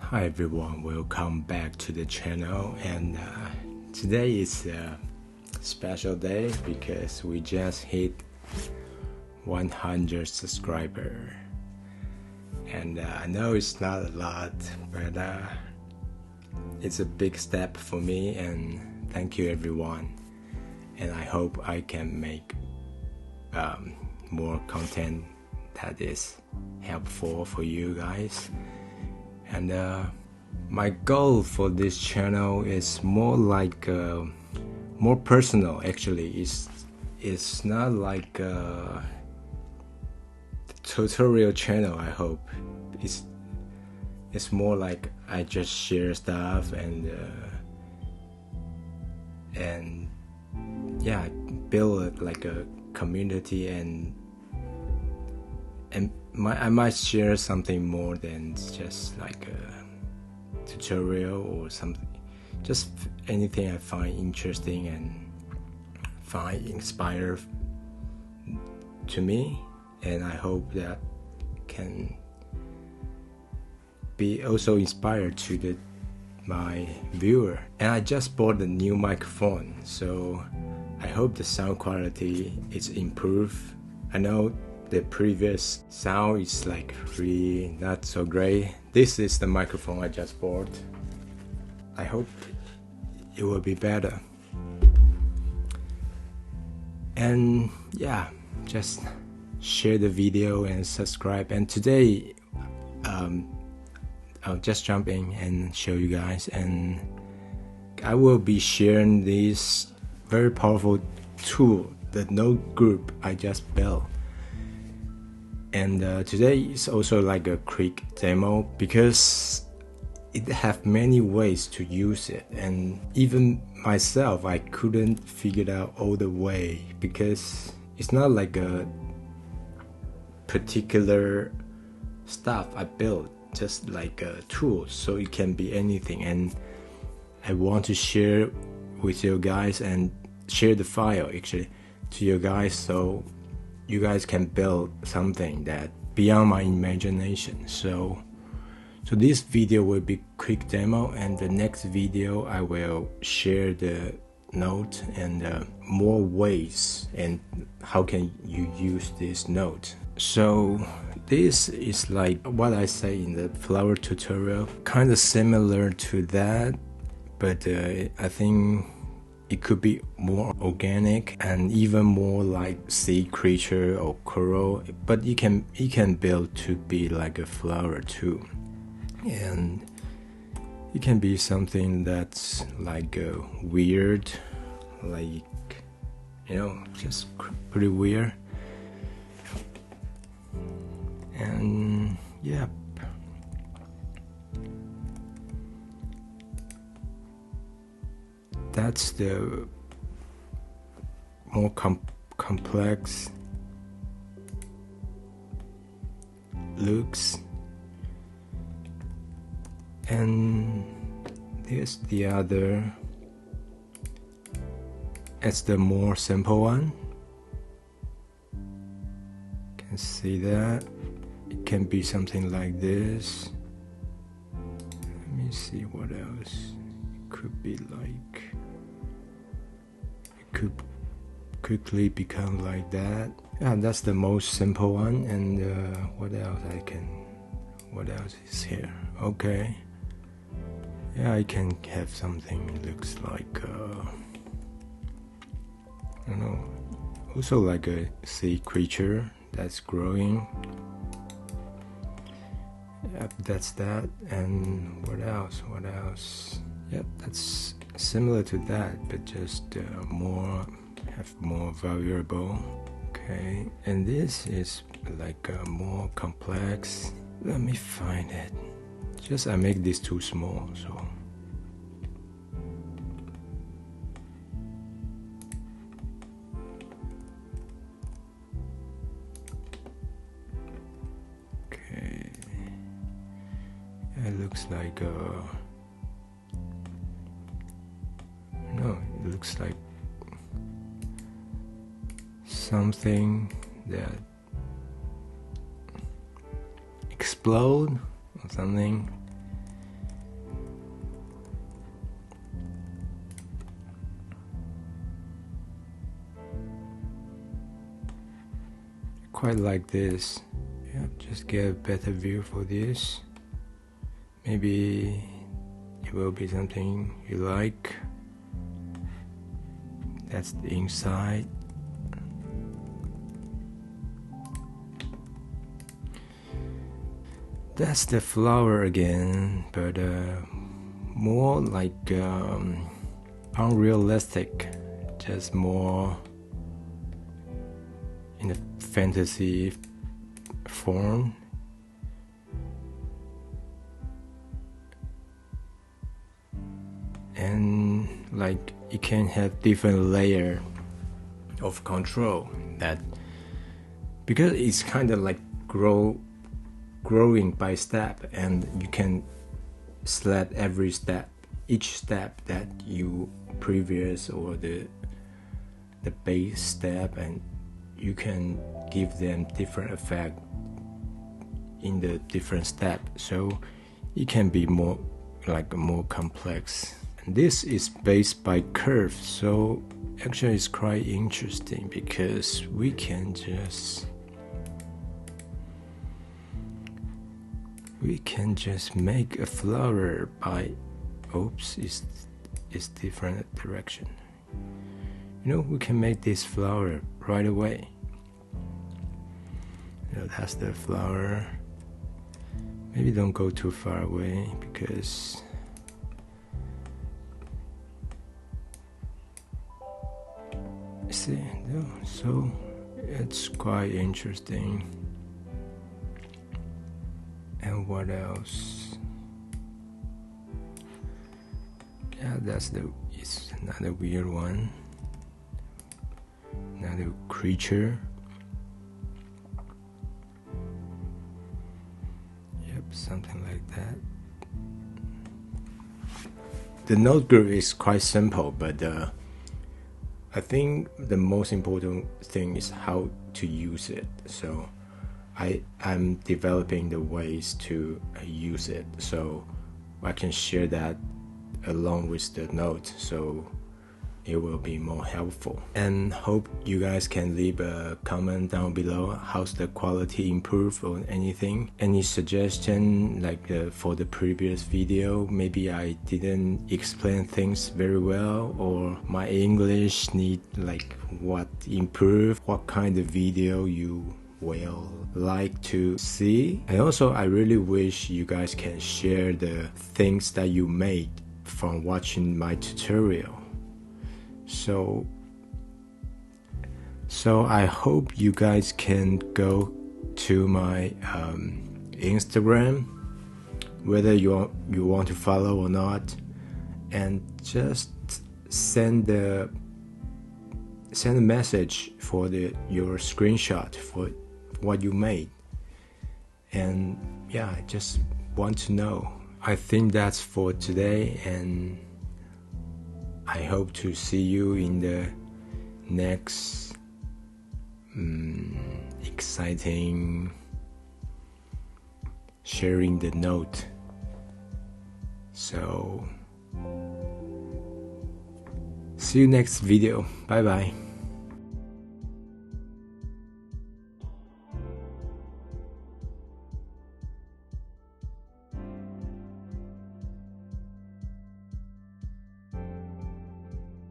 Hi everyone, welcome back to the channel, and today is a special day because we just hit 100 subscribers, and I know it's not a lot, but it's a big step for me, and thank you everyone, and I hope I can make more content that is helpful for you guys. And my goal for this channel is more like more personal. Actually, it's not like a tutorial channel. I hope it's more like I just share stuff and yeah, build like a community and I might share something more than just like a tutorial or something, just anything I find interesting and find inspired to me, and I hope that can be also inspired to my viewer. And I just bought a new microphone, so I hope the sound quality is improved. I know the previous sound is like really not so great. This is the microphone I just bought. I hope it will be better. And yeah, just share the video and subscribe. And today I'll just jump in and show you guys, and I will be sharing this very powerful tool, the note group I just built. And today is also like a quick demo because it have many ways to use it, and even myself I couldn't figure out all the way because it's not like a particular stuff I built, just like a tool, so it can be anything. And I want to share with you guys and share the file actually to you guys, so you guys can build something that beyond my imagination. So this video will be quick demo, and the next video I will share the note and more ways and how can you use this note. So this is like what I say in the flower tutorial, kind of similar to that, but I think it could be more organic and even more like sea creature or coral, but it can build to be like a flower too, and it can be something that's like weird, like, you know, just pretty weird. And yeah, that's the more complex looks, and there's the other, it's the more simple one. Can see that it can be something like this. Let me see what else it could be like. It could quickly become like that. Yeah, that's the most simple one. And what else is here? Okay, yeah, I can have something looks like I don't know, also like a sea creature that's growing. Yep, that's that. And what else? Yep, that's similar to that, but just more valuable. Okay, and this is like more complex. Let me find it. Just I make this too small, so okay. It looks like no, it looks like something that explode or something. quite like this. Yeah, just get a better view for this. Maybe it will be something you like. That's the inside. That's the flower again, but more like unrealistic, just more in a fantasy form. And like it can have different layer of control, that because it's kind of like growing by step, and you can select every step, each step that you previous or the base step, and you can give them different effect in the different step, so it can be more complex. And this is based by curve, so actually it's quite interesting because we can just make a flower by it's different direction. You know, we can make this flower right away. You know, that's the flower. Maybe don't go too far away because see, so it's quite interesting. And what else? Yeah, it's another weird one. Another creature. Yep, something like that. The node group is quite simple, but I think the most important thing is how to use it. So I'm developing the ways to use it, so I can share that along with the note, so it will be more helpful. And hope you guys can leave a comment down below. How's the quality improve or anything? Any suggestion, like for the previous video, maybe I didn't explain things very well, or my English need like what improve, what kind of video you will like to see. And also I really wish you guys can share the things that you made from watching my tutorial. So I hope you guys can go to my Instagram, whether you want to follow or not, and just send a message for your screenshot for what you made. And yeah, I just want to know. I think that's for today, and I hope to see you in the next exciting sharing the note. So see you next video. Bye bye.